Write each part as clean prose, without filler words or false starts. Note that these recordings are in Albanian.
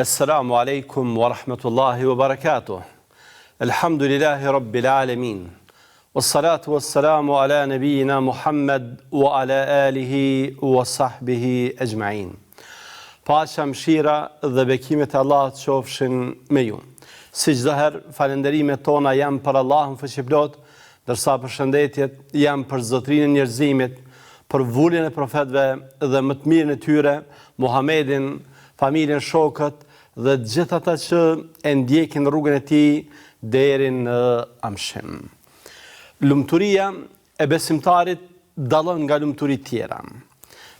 Assalamu alaikum wa rahmatullahi wa barakatuh. Alhamdulillahi rabbil alamin. Wassalatu wassalamu ala nabiyina Muhammad wa ala alihi wa sahbihi ajma'in. Paqja, mëshira dhe bekimet e Allahut qofshin me ju. Si çdo herë, falënderimet tona janë për Allahun fuqiplot, ndërsa përshëndetjet janë për zotërinë e njerëzimit, për vulljen e profetëve dhe më të mirën e tyre, Muhamedin, familjen, shokët dhe gjithë ata që e ndjekin rrugën e tij deri në amshim. Lumturia e besimtarit dallon nga lumturitë tjera.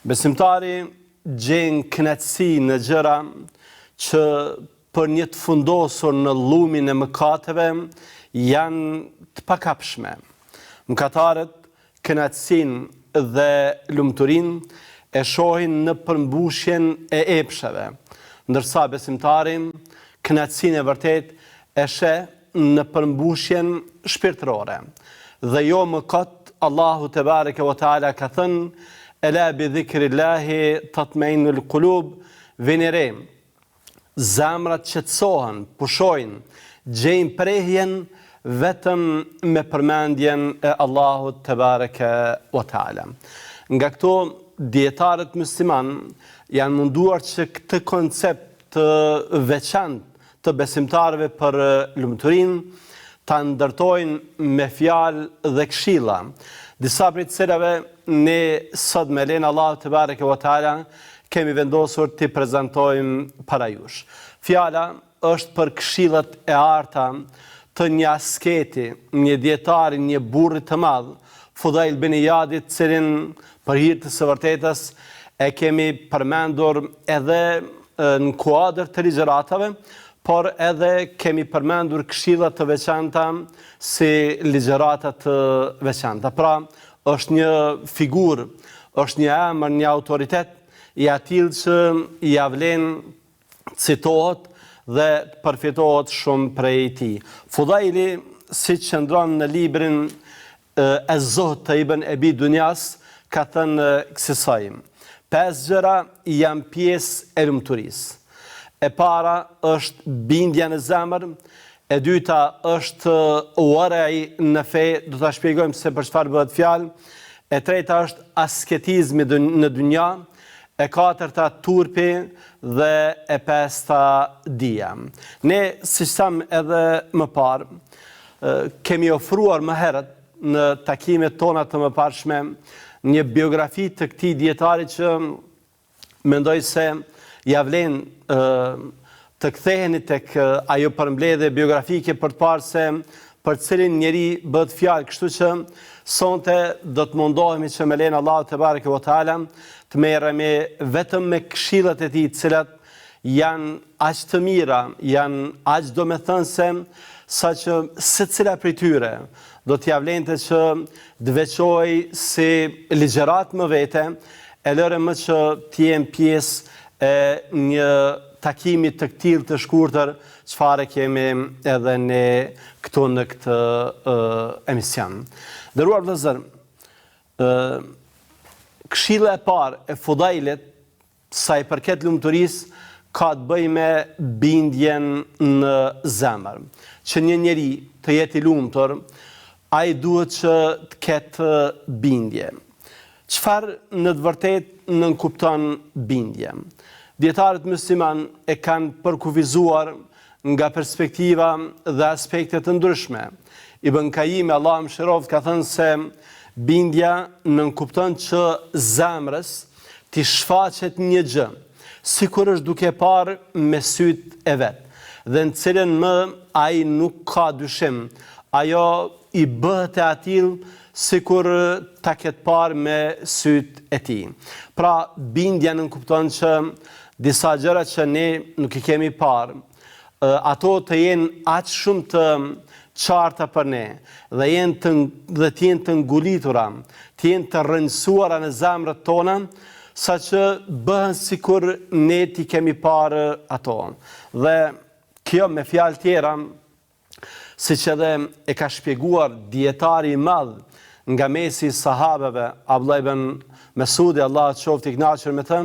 Besimtari gjen kënaqësi në gjëra që për një të fundosur në llumin e mëkateve janë të pakapshme. Mëkatarët kënaqësinë dhe lumturinë e shohin në përmbushjen e epsheve, ndërsa besimtari kënaqësinë e vërtet e sheh në përmbushjen shpirtërore. Dhe jo mëkat. Allahu te bareke ve taala ka thënë: "Ela bi dhikrillahi tatma'innul qulub", venere, zamrat qetësohen, pushojnë, gjejnë prehjen vetëm me përmendjen e Allahut te bareke ve taala. Nga këto dietarët musliman janë munduar që këtë koncept të veçantë të besimtarëve për lumturinë ta ndërtojnë me fjalë dhe këshilla, disa prej të cilave ne sot me lenë Allahu te bareke ve taala kemi vendosur t'i prezantojmë para jush. Fjala është për këshillat e arta të një asketi, një dietari, një burri të madh, Fudail bin Iyadit, cilin për hir të së vërtetës e kemi përmendur edhe në kuadër të ligjëratave, por edhe kemi përmendur këshilla të veçanta si ligjërata të veçanta. Pra, është një figurë, është një emër, një autoritet i atill që ia vlen citohet dhe përfitohet shumë prej tij. Fudaili, siç qëndron në librin Az-Zuhd të Ibn Abi Dunjas, ka thënë kësaj: 5 gjëra janë pjesë e lumturisë. E para është bindja në zemër, e dyta është warai në fe, do ta shpjegojmë se për çfarë bëhet fjalë, e treta është asketizmi në dynja, e katërta turpi dhe e pesta dija. Ne, siç tham edhe më parë, kemi ofruar më herët në takimet tona të mëparshme një biografi të këtij dietari që mendoj se ja vlen të ktheheni tek ajo përmbledhje biografike për të parë se për cilin njeri bëhet fjalë, kështu që sonte do të mundohemi që me lenë Allahu te bareke ve taala të merremi vetëm me këshillat e tij, të cilat janë aq të mira, janë aq domethënëse, saqë secila prej tyre do t'ia vlente që të veçoj si ligjërat më vete, e lëre më që t'jem pjesë e një takimi të këtillë të shkurtër, çfarë kemi edhe ne këtu në këtë emision. Nderuar vëllezër, këshilla e parë e Fudailit sa i përket lumturisë ka të bëjë me bindjen në zemër. Që një njeri të jetë i lumtur, ai duhet që të ketë bindje. Çfarë në të vërtetë nënkupton bindje? Dietarët musliman e kanë përkufizuar nga perspektiva dhe aspekte të ndryshme. Ibn Qayyim, Allahu mëshiroft, ka thënë se bindja nënkupton që zemrës t'i shfaqet një gjë, sikur është duke parë me sytë e vet, dhe në cilën më ai nuk ka dyshim, ajo i bëhet e atill sikur ta ketë parë me sytë e tij. Pra, bindja nënkupton që disa gjëra që ne nuk i kemi parë, ato të jenë aq shumë të qarta për ne dhe të jenë të ngulitura, të jenë të rrënjësuara në zemrat tona, saqë bëhen sikur ne t'i kemi parë ato. Dhe kjo me fjalë tjera, siç edhe e ka shpjeguar dietari i madh nga mesi i sahabeve, Abdullah ibn Mesudi, Allahu qoftë i kënaqur me të,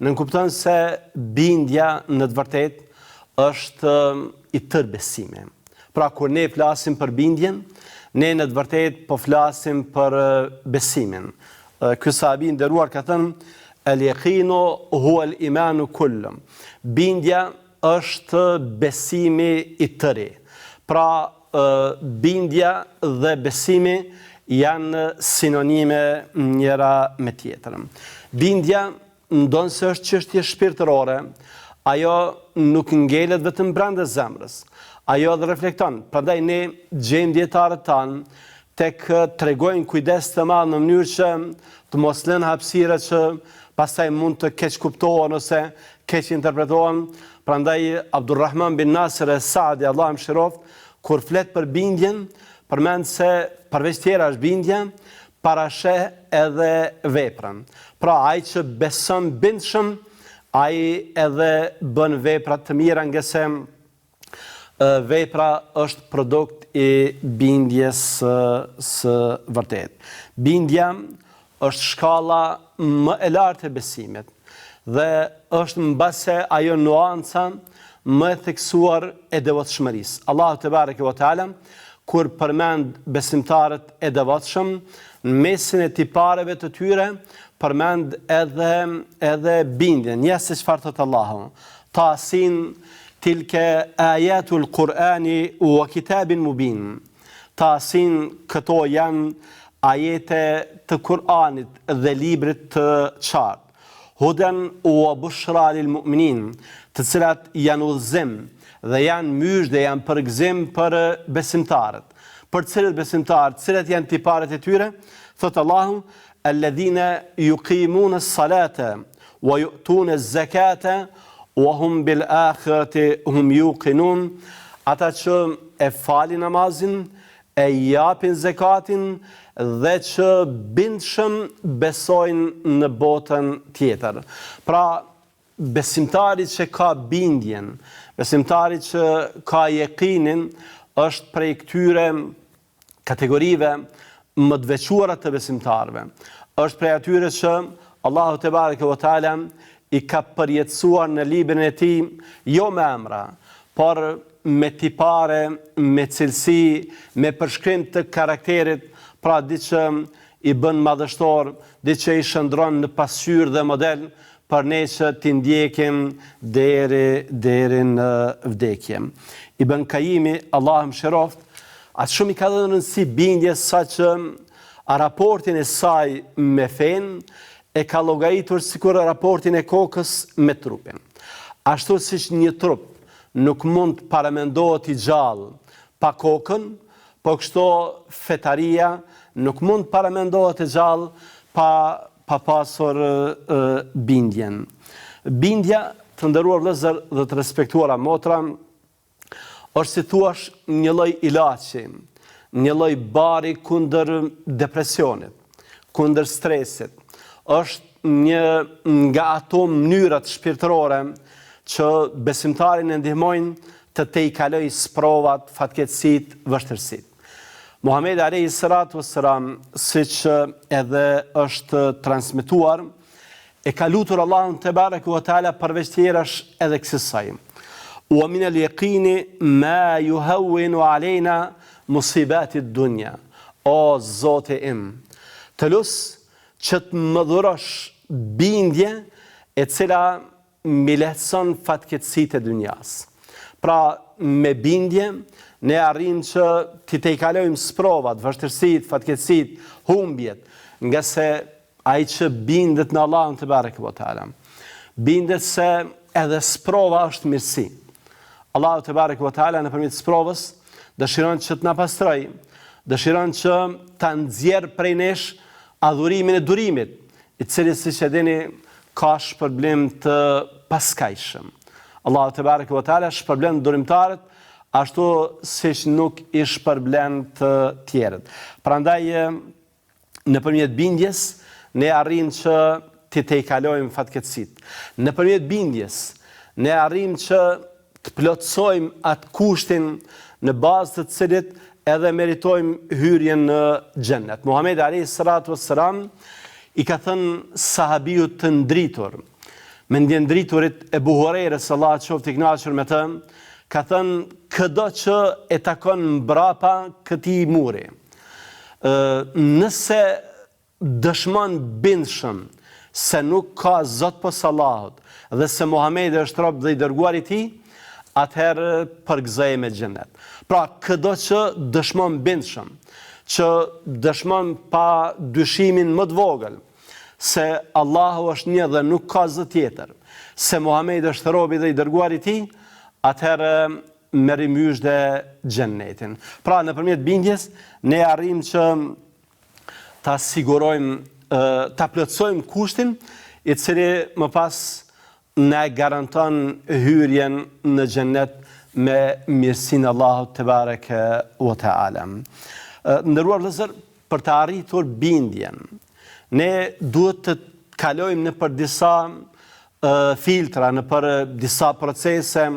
nënkupton se bindja në të vërtetë është i tërë besimi. Pra kur ne flasim për bindjen, ne në të vërtet po flasim për besimin. Ky sahabi nderuar ka thënë el-yaqinu huwa al-imanu kullu. Bindja është besimi i tëri. Pra bindja dhe besimi janë sinonime njëra me tjetrën. Bindja ndonë se është çështje shpirtërore, ajo nuk ngelet vetëm brenda zemrës, ajo dhe reflekton. Prandaj ne gjejmë dietarët tanë tek tregojnë kujdes të madh në mënyrë që të mos lënë hapësira që pastaj mund të keq kuptohen ose keq interpretohen. Prandaj Abdulrahman bin Nasir es-Saadi, Allahu mëshiroft, kur flet për bindjen, përmend se përveç tjera është bindja, parasheh edhe veprën. Pra ai që beson bindshëm, ai edhe bën vepra të mira, nga se vepra është produkt i bindjes së vërtet. Bindja është shkalla më e lartë e besimit dhe është mbase ajo nuanca më e theksuar e devotshmërisë. Allahu te bareke ve teala kur përmend besimtarët e devotshëm, në mesin e tipareve të tyre përmend edhe bindjen. Ja se çfarë thot Allahu. Tasin tilke ayatul Qur'ani wa kitabin mubin. Tasin, këto janë ajete të Kur'anit dhe librit të qartë. Huden wa bushra lil mu'minin, të cilat janë udhëzim dhe janë mysh dhe janë përgëzim për besimtarët. Për cilët besimtarët, cilat janë tiparet e tyre? Thot Allahu, alladhina yuqimuna as-salata wa yu'tuna az-zakata wa hum bil akhirati hum yuqinun. Ata që e falin namazin, e japin zakatin dhe që bindshëm besojnë në botën tjetër. Pra, besimtari që ka bindjen, besimtari që ka yaqinin, është prej këtyre kategorive më të veçuara të besimtarëve. Është prej atyre që Allahu te bareke ve teala i ka përjetësuar në librin e tij jo me emra, por me tipare, me cilësi, me përshkrim të karakterit, pra diçë i bën madhështor, diçë i shëndron në pasqyrë dhe model për ne që t'i ndjekim deri në vdekje. Ibn Qayyimi, Allahu mëshiroft, atë shumë i ka dhënë rëndësi bindjes, sa që raportin e saj me fen e ka llogaritur sikur raportin e kokës me trupin. Ashtu siç një trup nuk mund të paramendohet i gjallë pa kokën, po kështu fetaria nuk mund të paramendohet i gjallë pa pasur bindjen. Bindja, të nderuar vëllezër dhe të respektuara motra, është si thuash një lloj ilaçi, një lloj bari kundër depresionit, kundër stresit. Është një nga ato mënyrat shpirtërore që besimtarin e ndihmojnë të tejkaloj sprovat, fatkeqësitë, vështirësitë. Muhamedi alayhi salatu wassalam, siç edhe është transmetuar, e ka lutur Allahun te bareke ve teala përveç tjerash edhe kësaj. Wa min al-yaqini ma yuhawwinu alayna musibat ad-dunya. O Zoti im, të lus që të më dhurosh bindje e cila mi lehtëson fatkeqësitë e dunjas. Pra, me bindje, ne arrim që t'i tejkalojmë sprovat, vështirësitë, fatkeqësitë, humbjet, nga se ai që bindet në Allahun te bareke ve teala, bindet se edhe sprova është mirësi. Allahu te bareke ve teala nëpërmjet sprovës dëshiron që të na pastroj, dëshiron që ta nxjerr prej nesh adhurimin e durimit, i cili siç e dini ka shpërblim të paskajshëm. Allahu te bareke ve teala shpërblen durimtarët ashtu siç nuk i shpërblen të tjerët. Prandaj nëpërmjet bindjes ne arrim që t'i tejkalojmë fatkeqësitë. Nëpërmjet bindjes ne arrim që të plotësojmë atë kushtin në bazë të cilit edhe meritojmë hyrjen në xhennet. Muhamedi alayhi salatu wassalam i ka thënë sahabiut të ndritur, me ndjendriturit e Buhurejrës, Allah qoftë i kënaqur me të, ka thënë çdo që e takon mbrapa këtij muri, nëse dëshmon bindshëm se nuk ka Zot pos Allahut dhe se Muhamedi është rob dhe i dërguar i tij, atëherë përgëzoj me xhenet. Pra, çdo që dëshmon bindshëm, që dëshmon pa dyshimin më të vogël se Allahu është një dhe nuk ka zot tjetër, se Muhamedi është robi dhe i dërguar i tij, atëherë merri myshde xhenetin. Pra, nëpërmjet bindjes ne arrim që ta sigurojmë, ta plotësojmë kushtin i cili më pas ne garanton hyrjen në xhenet me mirësinë e Allahut te bareke ve teala. Ndëruar vëllezër, për të arritur bindjen, ne duhet të kalojmë në për disa filtra, në për disa procese,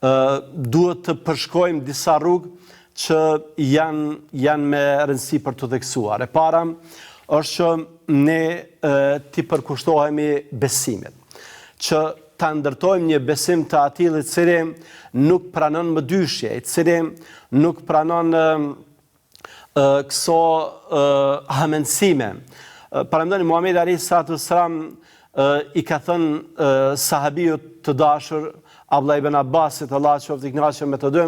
duhet të përshkojmë disa rrugë që janë me rëndësi për të theksuar. E para është që ne t'i përkushtohemi besimit, që ta ndërtojmë një besim të atill i cili nuk pranon më dyshje, i cili nuk pranon këso hamendësime. Parandoni Muhamedi alayhi salatu wassalam i ka thënë sahabiut të dashur Abdullah ibn Abbasit, Allah qoftë i kënaqur me të dy,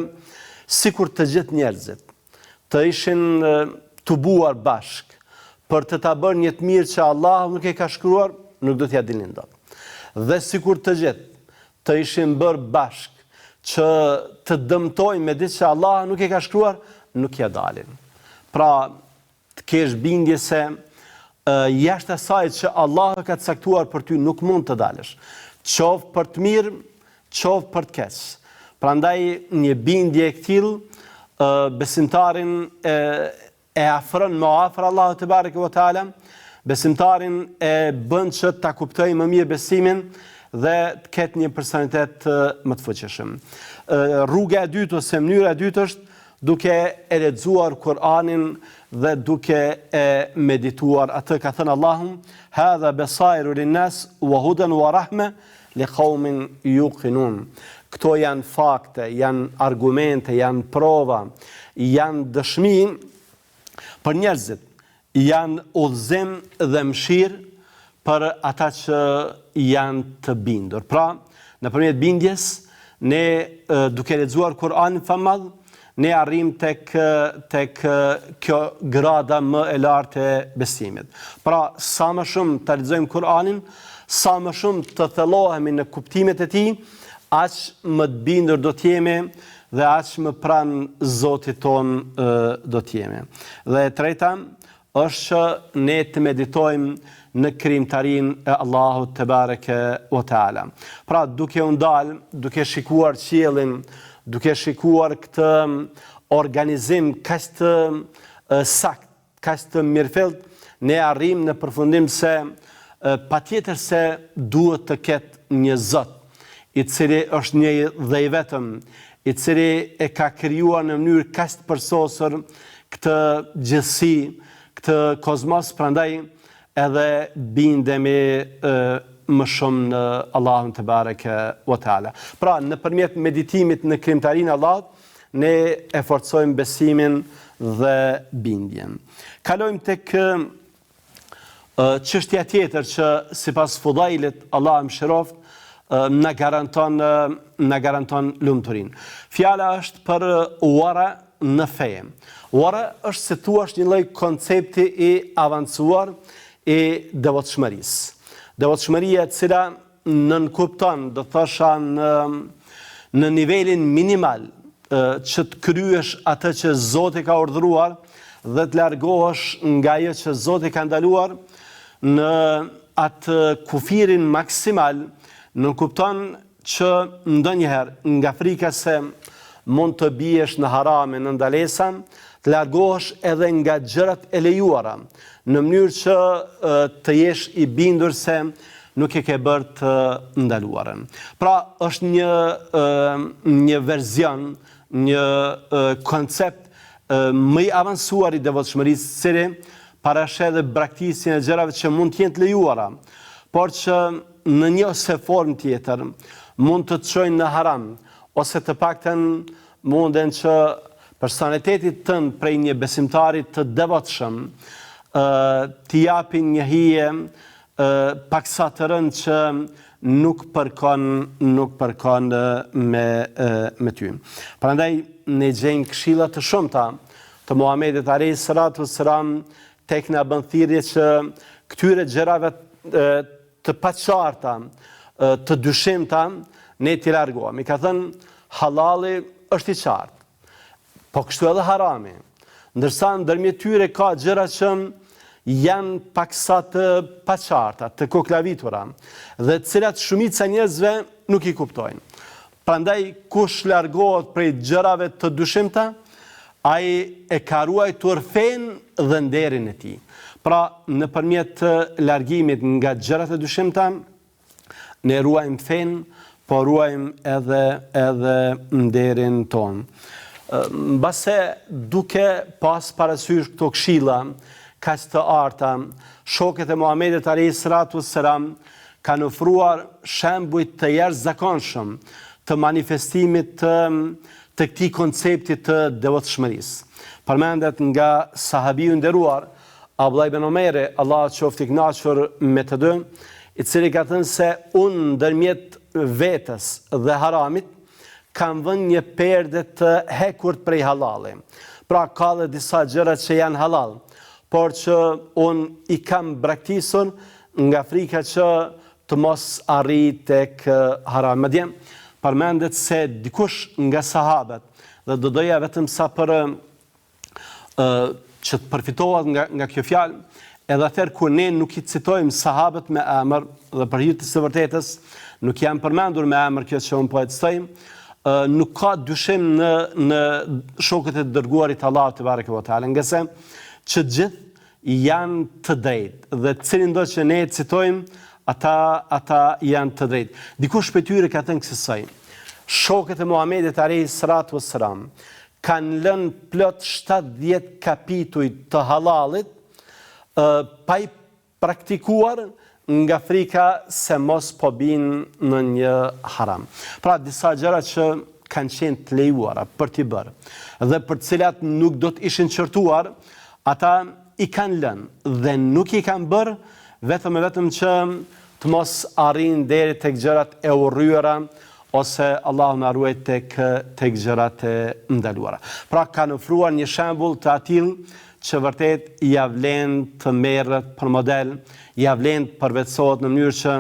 sikur të gjithë njerëzit të ishin tubuar bashk për të ta bërë një të mirë që Allahu nuk e ka shkruar, nuk do t'ja dilnin dot. Dhe sikur të gjithë të ishin bërë bashk që të dëmtojnë me diçka që Allahu nuk e ka shkruar, nuk ja dalin. Pra, të kesh bindje se jashtë asaj që Allahu ka caktuar për ty nuk mund të dalësh, qoftë për të mirë, qoftë për të keq. Prandaj një bindje e tillë besimtarin e afron më afër Allahut te bareke ve teala, besimtarin e bën që ta kuptojë më mirë besimin dhe të ketë një personalitet më të fuqishëm. Rruga e dytë ose mënyra e dytë është duke e lexuar Kur'anin dhe duke e medituar. Atë ka thënë Allahu, hadha basairu linnas wa hudan wa rahme liqaumin yuqinun. Këto janë fakte, janë argumente, janë prova, janë dëshmi për njerëzit, janë udhëzim dhe mëshirë për ata që janë të bindur. Pra, nëpërmjet bindjes, ne duke lexuar Kur'anin famadh, ne arrim tek kjo grada më e lartë e besimit. Pra, sa më shumë të lexojmë Kur'anin, sa më shumë të thellohemi në kuptimet e tij, aq më të bindur do t'jemi dhe aq më pranë Zotit ton do t'jemi. Dhe e treta është që ne të meditojmë në krijimtarinë e Allahut te bareke ve teala. Pra, duke u ndalë, duke shikuar qiellin, duke shikuar këtë organizim kaq të sakt, kaq të mirëfillt, ne arrim në përfundim se patjetër se duhet të ketë një Zot, i cili është një dhe i vetëm, i cili e ka krijuar në mënyrë kaq të përsosur këtë gjithësi, këtë kozmos, prandaj edhe bindemi më shumë në Allahun te bareke ve teala. Pra, nëpërmjet meditimit në krijimtarinë e Allahut, ne e forcojmë besimin dhe bindjen. Kalojmë tek çështja tjetër që sipas Fudailit, Allah mëshiroft, na garanton lumturinë. Fjala është për wara në fe. Wara është se thua një lloj koncepti i avancuar i devotshmërisë. Devotshmëria e cila nënkupton, do thosha në nivelin minimal, që të kryesh atë që Zoti ka urdhëruar dhe të largohesh nga ajo që Zoti ka ndaluar, në atë kufirin maksimal, nënkupton që ndonjëherë nga frika se mund të biesh në harame, në ndalesa, të largohesh edhe nga gjërat e lejuara, në mënyrë që të jesh i bindur se nuk e ke bërë të ndaluarën. Pra, është një verzion, një koncept më i avancuar i devotshmërisë, cili parashet dhe braktisjen e gjërave që mund të jenë të lejuara, por që në një ose formë tjetër mund të çojnë në haram, ose të paktën munden që personalitetit tënd prej një besimtarit të devotshëm t'i japin një hije paksa të rëndë që nuk përkon me ty. Prandaj ne gjejmë këshilla të shumta të Muhamedit alayhi salatu wassalam tek na bën thirrje që këtyre gjërave të paqarta, të dyshimta, ne t'i largohemi. Ka thënë halali është i qartë, po kështu edhe harami. Ndërsa ndërmjet tyre ka gjëra që janë paksa të paqarta, të koklavitura, dhe të cilat shumica njerëzve nuk i kuptojnë. Prandaj kush largohet prej gjërave të dyshimta, ai e ka ruajtur fenë dhe nderin e tij. Pra, nëpërmjet largimit nga gjërat e dyshimta, ne ruajmë fenë, po ruajmë edhe nderin ton. Mbase duke pas parasysh këto këshilla kaq të arta, shokët e Muhamedit alayhi salatu wassalam kanë ofruar shembuj të jashtëzakonshëm të manifestimit të këtij koncepti të devotshmërisë. Përmendet nga sahabiu nderuar Abdullah ibn Omeri, Allah qoftë i kënaqur me të dy, i cili ka thënë se unë ndërmjet vetës dhe haramit kam vënë një perde të hekurt prej halali. Pra ka dhe disa gjëra që janë halal, por që unë i kam braktisur nga frika që të mos arri tek haram. Madje përmendet se dikush nga sahabët, dhe do doja vetëm sa për që të përfitohet nga kjo fjalë, edhe atëherë kur ne nuk i citojmë sahabët me emër, dhe për hir të së vërtetës, nuk janë përmendur me emër kjo që unë po e citoj, nuk ka dyshim në shokët e dërguarit Allahut te bareke ve teala, nga se që gjithë janë të drejtë dhe cilin do që ne e citojmë, ata janë të drejtë. Dikush prej tyre ka thënë kësaj: shokët e Muhamedit alayhi salatu wassalam kanë lënë plot 70 kapituj të halalit pa i praktikuar nga frika se mos po binë në një haram. Pra disa gjëra që kanë qenë të lejuara për t'i bërë dhe për cilat nuk do të ishin qërtuar, ata i kanë lënë dhe nuk i kanë bërë vetëm që të mos arrin deri tek gjërat e urryera ose Allahu na ruaj tek gjërat e ndaluara. Pra kanë ofruar një shembull të atill që vërtet ja vlen të merret për model, ja vlen të përvetësohet në mënyrë që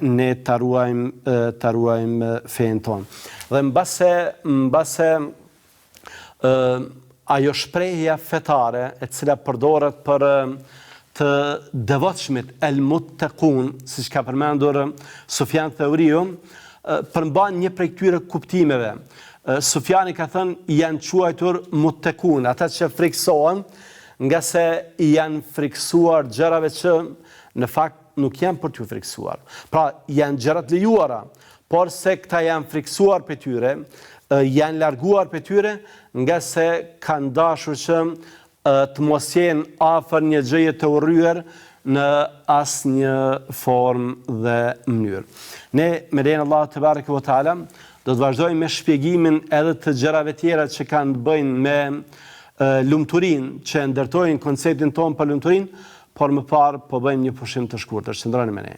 ne ta ruajmë fen ton. Dhe mbase ajo shprehja fetare e cila përdoret për të devotshmit el muttaqun, siç ka përmendur Sufjan Thauriu, përmban një prej këtyre kuptimeve. Sufjani ka thënë janë quajtur muttaqun, ata që friksohen, nga se janë friksuar gjërave që në fakt nuk janë për t'u friksuar. Pra janë gjërat lejuara, por se këta janë friksuar për tyre, janë larguar për tyre, nga se kanë dashur që të mos jenë afër një gjëje të urryer në asnjë formë dhe mënyrë. Ne me lejen e Allahut te bareke ve teala do të vazhdojmë me shpjegimin edhe të gjërave tjera që kanë të bëjnë me lumturinë, që ndërtojnë konceptin ton për lumturinë, por më parë po bëjmë një pushim të shkurtër. Qëndroni me ne.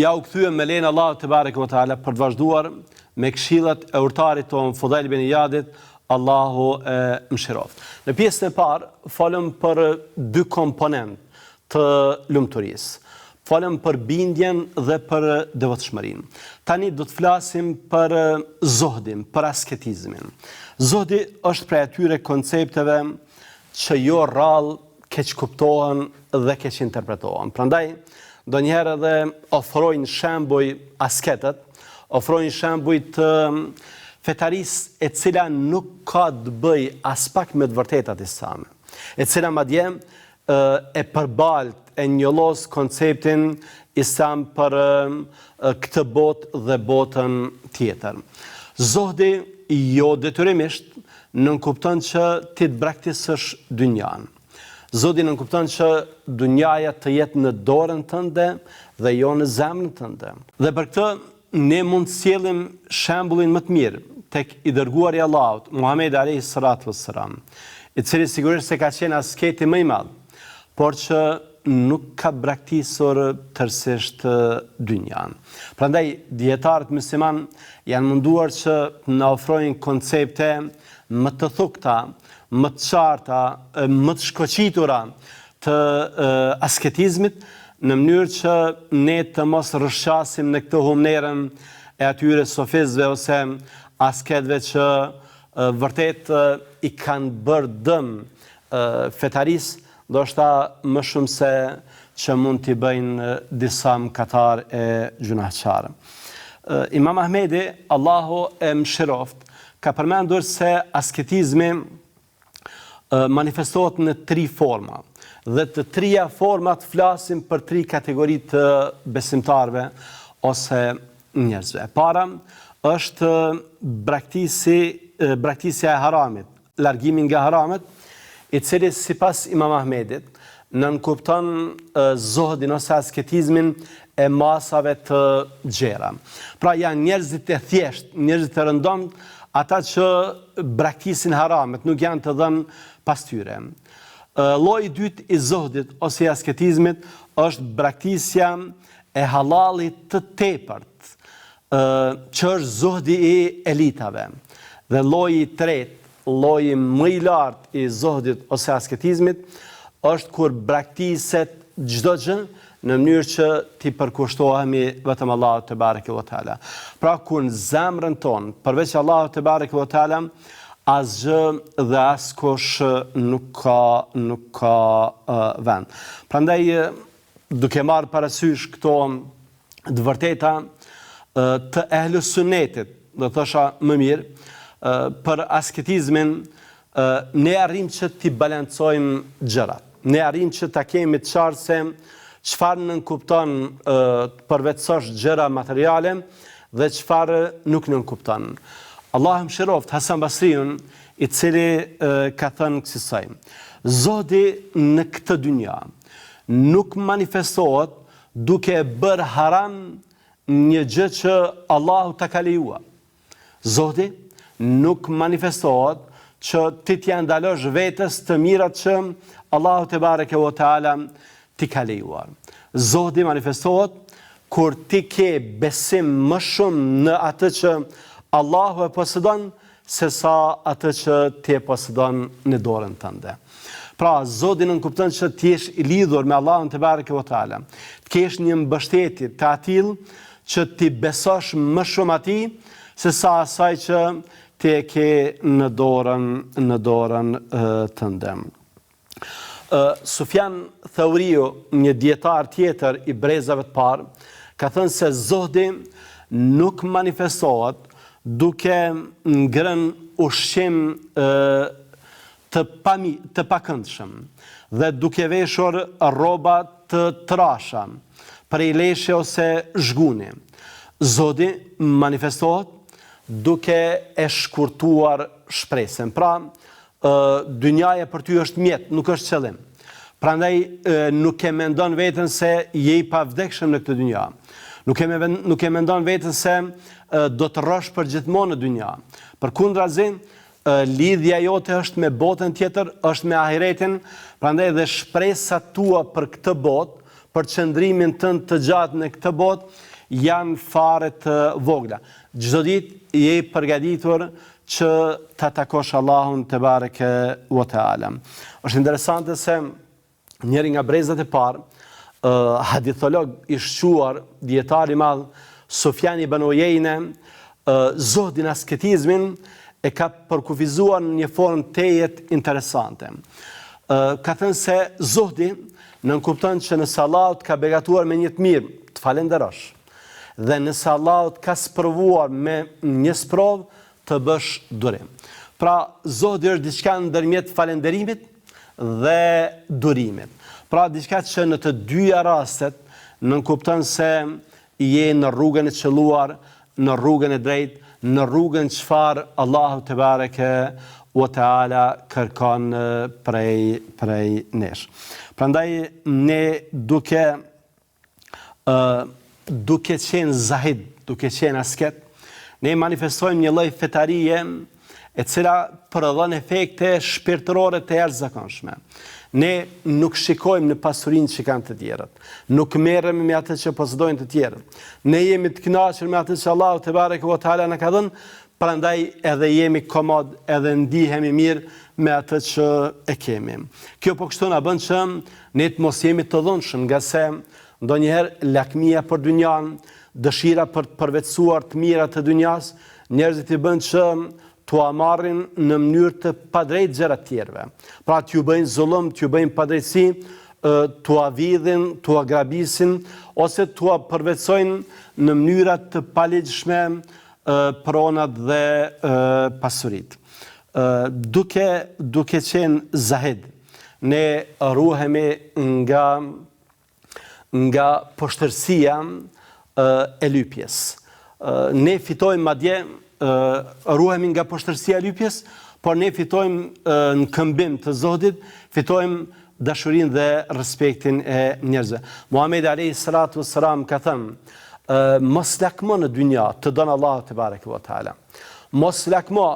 Ja u kthyem me lejen e Allahut te bareke ve teala për të vazhduar me këshillat e urtarit ton Fudhail ibn Iyadit, Allahu e mëshiroft. Në pjesën e parë folëm për dy komponent të lumturisë. Folëm për bindjen dhe për devotshmërinë. Tani do të flasim për zohdin, për asketizmin. Zohdi është prej atyre koncepteve që jo rrallë keq kuptohen dhe keq interpretohen. Prandaj ndonjëherë edhe ofrojnë shembuj asketët, ofrojnë shembuj të fetarisë e cila nuk ka të bëj as pak me të vërtetat islame, e cila madje e përbalt e njollos konceptin islam për këtë botë dhe botën tjetër. Zohdi jo detyrimisht nënkupton që ti të braktisësh dynjan. Zoti nënkupton që dynjaja të jetë në dorën tënde dhe jo në zemrën tënde. Dhe për këtë ne mund të sjellim shembullin më të mirë tek i dërguari i Allahut, Muhamedi alayhi salatu wassalam, i cili sigurisht se ka qenë asketi më i madh, por që nuk ka braktisur tërësisht dynjan. Prandaj dietarët musliman janë munduar që na ofrojnë koncepte më të thukta, më të qarta, më të shkoqitura të asketizmit, në mënyrë që ne të mos rrëshqasim në këtë humnerën e atyre sofistëve ose asketëve që vërtet i kanë bërë dëm fetarisë, ndoshta më shumë se që mund t'i bëjnë disa mëkatar e gjunahçar. Imam Ahmedi, Allahu e mëshiroft, ka përmendur se asketizmi manifestohet në 3 forma. Dhe të 3 format flasim për 3 kategori të besimtarve ose njerëzve. Para është braktisja e haramit, largimi nga haramet, i cili sipas Imam Ahmedit nënkupton zohdin ose asketizmin e masave të gjera. Pra janë njerëzit e thjesht, njerëzit e rëndom, ata që braktisin haramet, nuk janë të dhënë pas tyre. Lloji i dytë i zohdit ose i asketizmit është braktisja e halalit të tepërt, që është zohdi i elitave. Dhe lloji i tretë, lloji më i lartë i zohdit ose asketizmit është kur braktiset çdo gjë në mënyrë që ti përkushtohemi vetëm Allahut te bareke ve teala. Pra kur në zemrën tonë, përveç Allahut te bareke ve teala, asgjë dhe askush nuk ka vend. Prandaj duke marrë parasysh këto të vërteta të ehlus sunnetit, do thosha më mirë, për asketizmin ne arrim që t'i balancojmë gjërat. Ne arrim që ta kemi të qartë se çfarë nënkupton përvetësosh gjëra materiale dhe çfarë nuk nënkupton. Allah mëshiroft Hasan Basriun, i cili ka thënë kësaj: Zoti në këtë dynja nuk manifestohet duke bërë haram një gjë që Allahu ta ka lejuar. Zoti nuk manifestohet që ti t'ja ndalosh vetes të mirat që Allahu te bareke ve teala ti ka lejuar. Zoti manifestohet kur ti ke besim më shumë në atë që Allahu e posëdon se sa atë që ti e posëdon në dorën tënde. Pra, Zoti nënkupton që ti jesh i lidhur me Allahun te bareke ve teala, të kesh një mbështetje të atill që ti besosh më shumë atij se sa asaj që ti e ke në dorën tënde. Sufjan Thauriu, një dietar tjetër i brezave të parë, ka thënë se Zoti nuk manifestohet duke ngrënë ushqim të pakëndshëm dhe duke veshur rroba të trasha, prej leshe ose zhguni. Zoti manifestohet duke e shkurtuar shpresën. Pra, dynjaja për ty është mjet, nuk është qëllim. Prandaj nuk e mendon veten se je i pavdekshëm në këtë dynja. Nuk e mendon veten se do të rrosh përgjithmonë në dynja. Përkundrazi, lidhja jote është me botën tjetër, është me ahiretin, prandaj dhe shpresat tua për këtë botë, për qëndrimin tënd të gjatë në këtë botë, janë fare të vogla. Çdo ditë je i përgatitur që ta takosh Allahun te bareke ve teala. Është interesante se njëri nga brezat e parë, haditholog i shquar, dietar i madh Sufjan ibn Uyeyne, zohdin asketizmin e ka përkufizuar në një formë tejet interesante. Ka thënë se zohdi nënkupton që nëse Allahu ka begatuar me një të mirë, të falenderosh. Dhe nëse Allahu ka sprovuar me një sprovë, të bësh durim. Pra, zohdi është diçka ndërmjet falenderimit dhe durimit. Pra, diçka që në të dyja rastet nënkupton se je në rrugën e qelluar, në rrugën e drejtë, në rrugën çfarë Allahu te bareke wa ta'ala kërkon prej nesh. Prandaj ne duke qenë zahid, duke qenë asket, ne manifestojmë një lloj fetarie e cila prodhon efekte shpirtërore të jashtëzakonshme. Ne nuk shikojmë në pasurinë që kanë të tjerët. Nuk merremi me atë që posedojnë të tjerët. Ne jemi të kënaqur me atë që Allahu te bareke ve teala na ka dhënë, prandaj edhe jemi komod, edhe ndihemi mirë me atë që e kemi. Kjo po kështu na bën që ne të mos jemi të dhunshëm, nga se ndonjëherë lakmia për dynjan, dëshira për të përvetësuar të mirat të dynjas, njerëzit i bën që t'u marrin në mënyrë të padrejtë gjëra të tjerëve. Pra t'ju bëjnë zullum, t'ju bëjnë padrejtësi, t'u avidhin, t'u grabisin, ose t'u përvetësojnë në mënyra të paligjshme pronat dhe pasurit. Duke qenë zahid, ne ruhemi nga poshtërsia e lypjes. Ne fitojmë madje ruhemi nga poshtërsia e lypjes, por ne fitojmë në këmbim të Zotit, fitojmë dashurinë dhe respektin e njerëzve. Muhamedi alayhi salatu wassalam ka thënë, mos lakmo në dynja, të don Allahu te bareke ve teala. Mos lakmo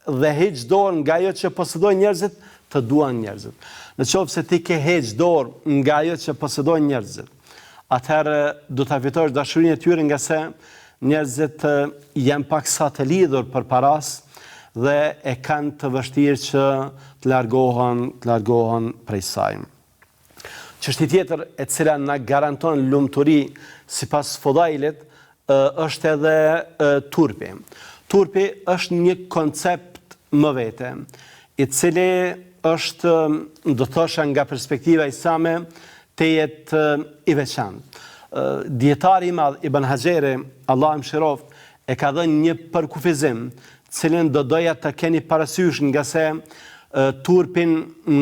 dhe heq dorë nga ajo që posedojnë njerëzit, të duan njerëzit. Në qoftë se ti ke heq dorë nga ajo që posedojnë njerëzit, atëherë do ta fitosh dashurinë e tyre, nga se njerëzit janë pak sa të lidhur për paras dhe e kanë të vështirë që të largohen prej saj. Çështja tjetër e cila na garanton lumturi sipas Fudailit është edhe turpi. Turpi është një koncept më vete, i cili është, do thosha nga perspektiva islame, të jetë i veçantë. Dietari i madh Ibn Hajeri, Allah mëshiroft, e ka dhënë një përkufizim, cilin do doja të keni parasysh, nga se turpin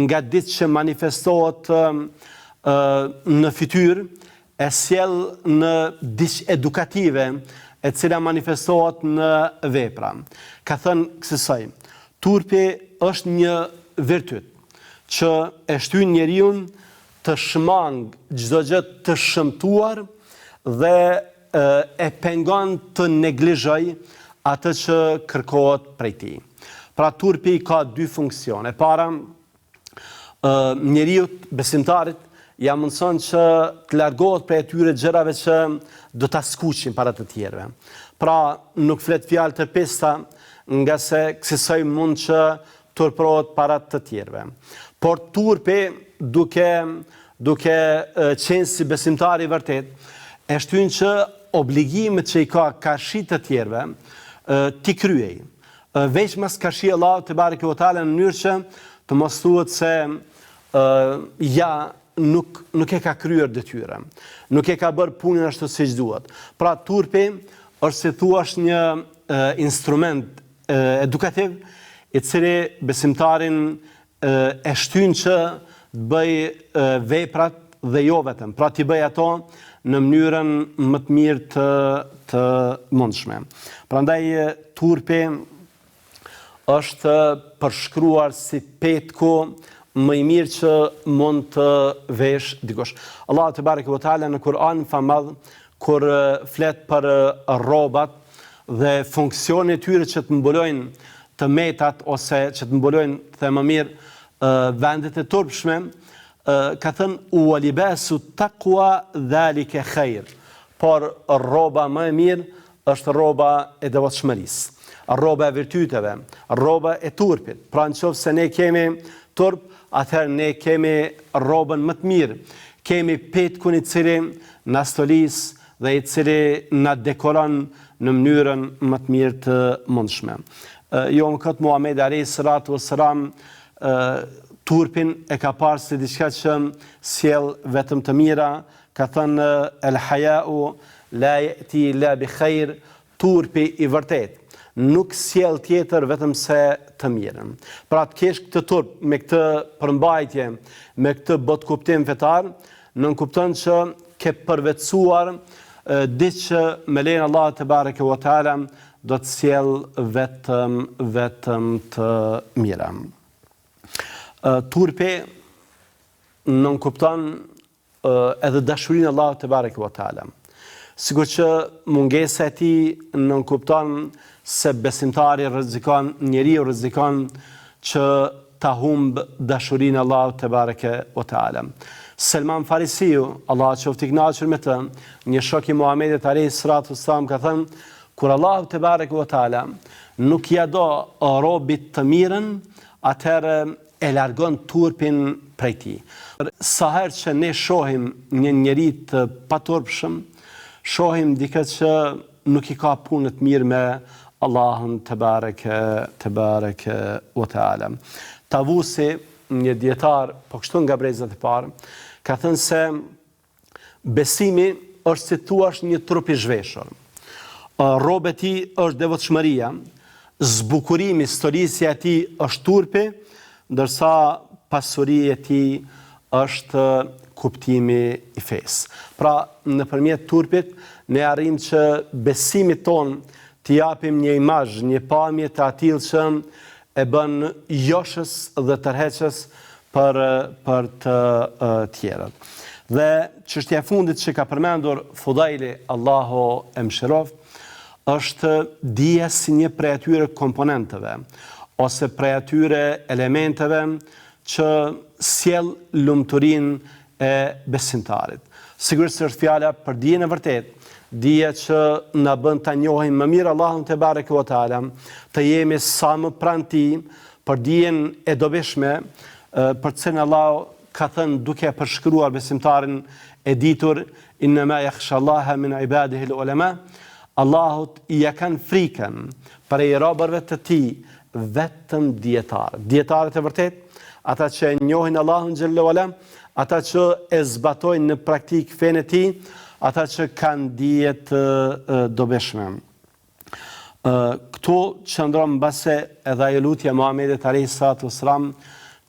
nga ditë që manifestohet në fytyrë, e sjell në diç edukative, e cila manifestohet në vepra. Ka thënë kësaj, turpi është një virtyt që e shtyn njeriu të shmang çdo gjë të shëmtuar dhe e pengon të neglizhoj atë që kërkohet prej tij. Pra turpi ka dy funksione. E para, njeriu besimtarit ja mundson që të largohet prej atyre gjërave që do ta skuqin para të tjerëve. Pra nuk flet fjalë të pesta, nga se kësaj mund që turprohet para të tjerëve. Por turpi duke qenë si besimtari vërtet, e shtyn që obligimet që i ka karshi të tjerëve t'i kryej. Veç mas karshi Allahu te bareke ve teala, në mënyrë që të mos thuhet se nuk e ka kryer detyrën, nuk e ka bërë punën ashtu siç duhet. Pra turpi është, si thuash, një instrument edukativ i cili besimtarin e shtyn që të bëj veprat dhe jo vetëm, pra t'i bëj ato në mënyrën më të mirë të mundshme. Prandaj turpi është përshkruar si petku më i mirë që mund të vesh dikush. Allah te bareke ve teala në Kur'an famadh, kur flet për rrobat dhe funksionin e tyre që të mbulojnë të metat, ose që të mbulojnë, them më mirë, vendet e turpshme, ka thënë wa libasu taqwa dhalika khair. Por rroba më e mirë është rroba e devotshmërisë, rroba e virtyteve, rroba e turpit. Pra nëse ne kemi turp, atëherë ne kemi rrobën më të mirë. Kemi petkun i cili na stolis dhe i cili na dekoron në mënyrën më të mirë të mundshme. Jo më këtë Muhamedi alayhi salatu wassalam turpin e ka parë si diçka që sjell vetëm të mira. Ka thënë el haya'u la ya'ti illa bi khair, turpi i vërtet nuk sjell tjetër vetëm se të mirën. Pra të kesh këtë turp me këtë përmbajtje, me këtë botkuptim fetar, nënkupton që ke përvetësuar diçka me lejen Allah te bareke ve teala do të sjell vetëm të mira. Turpi nuk kupton edhe dashurinë e Allahut te bareke ve teala. Sikur që mungesa e tij nuk kupton se besimtari njeriu rrezikon që ta humb dashurinë e Allahut te bareke ve teala. Selman Farisiu, Allah qoftë i kënaqur me të, një shok i Muhamedit alayhis salatu wassalam ka thënë, kur Allahu te bareke ve teala nuk ja do robit të mirën, atëherë e largon turpin prej tij. Sa herë që ne shohim një njeri të paturpshëm, shohim dikë që nuk i ka punë të mirë me Allahun te bareke ve teala. Tavusi, një dietar, po kështu nga brezat e parë, ka thënë se besimi është si thua një trup i zhveshur. Robe e tij është devotshmëria, zbukurimi, storisja e tij është turpi, ndërsa pasuria e tij është kuptimi i fesë. Pra, nëpërmjet turpit ne arrim që besimit ton t'i japim një imazh, një pamje të atill që e bën joshës dhe tërheqës për të tjerët. Dhe çështja e fundit që ka përmendur Fudaili, Allahu e mëshiroft, është dija si një prej atyre komponenteve ose prej atyre elementeve që sjell lumturinë e besimtarit. Sigurisht është fjala për dijen e vërtetë, dija që na bën ta njohim më mirë Allahun te bareke ve teala, të jemi sa më pranë tij, për dijen e dobishme, për të cilën Allahu ka thënë duke përshkruar besimtarin e ditur, innama yakhshallaha min ibadihi al-ulama, Allahut ja kanë frikën për i robërve të tij vetëm dietarët. Dietarët e vërtet, ata që njohin Allahun xhallahu ala, ata që e zbatojnë në praktik fenë e tij, ata që kanë dije të dobishme. Këtu qëndron mbase edhe ajo lutja Muhamedit alayhis salatu wassalam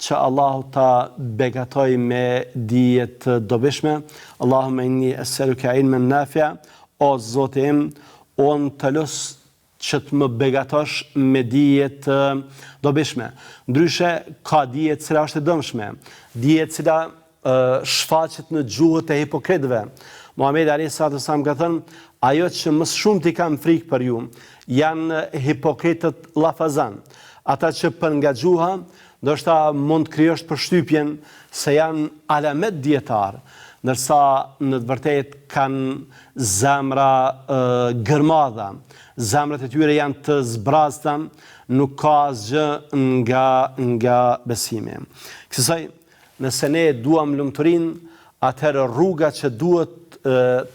që Allahu ta begatoj me dije të dobishme. Allahumma inni as'aluka ilman nafi'a, o Zoti im, unë të lus që të më begatosh me dije të dobishme. Ndryshe ka dije cila është e dëmshme, dije cila shfaqet në gjuhët e hipokritëve. Muhamedi alayhis salatu wassalam ka thënë, ajo që më shumë t'i kam frikë për ju janë hipokritët llafazan, ata që për nga gjuha ndoshta mund të krijosh përshtypjen se janë alamet dietar, ndërsa në të vërtetë kanë zemra gërmadha, zemrat e tyre janë të zbrazta, nuk ka asgjë nga besimi. Kësaj, nëse ne duam lumturinë, atëherë rruga që duhet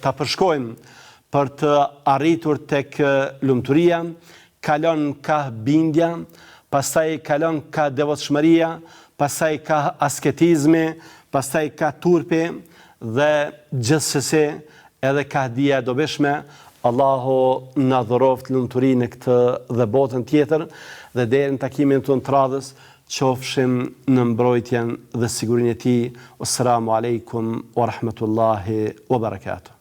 ta përshkojmë për të arritur tek lumturia, kalon ka bindja, pastaj kalon ka devotshmëria, pastaj ka asketizmi, pastaj ka turpi dhe gjithsesi edhe ka dija e dobishme. Allahu na dhuroft lumturinë në këtë dhe botën tjetër, dhe deri në takimin tonë të radhës qofshim në mbrojtjen dhe sigurinë e tij. Assalamu alaikum wa rahmatullahi wa barakatuh.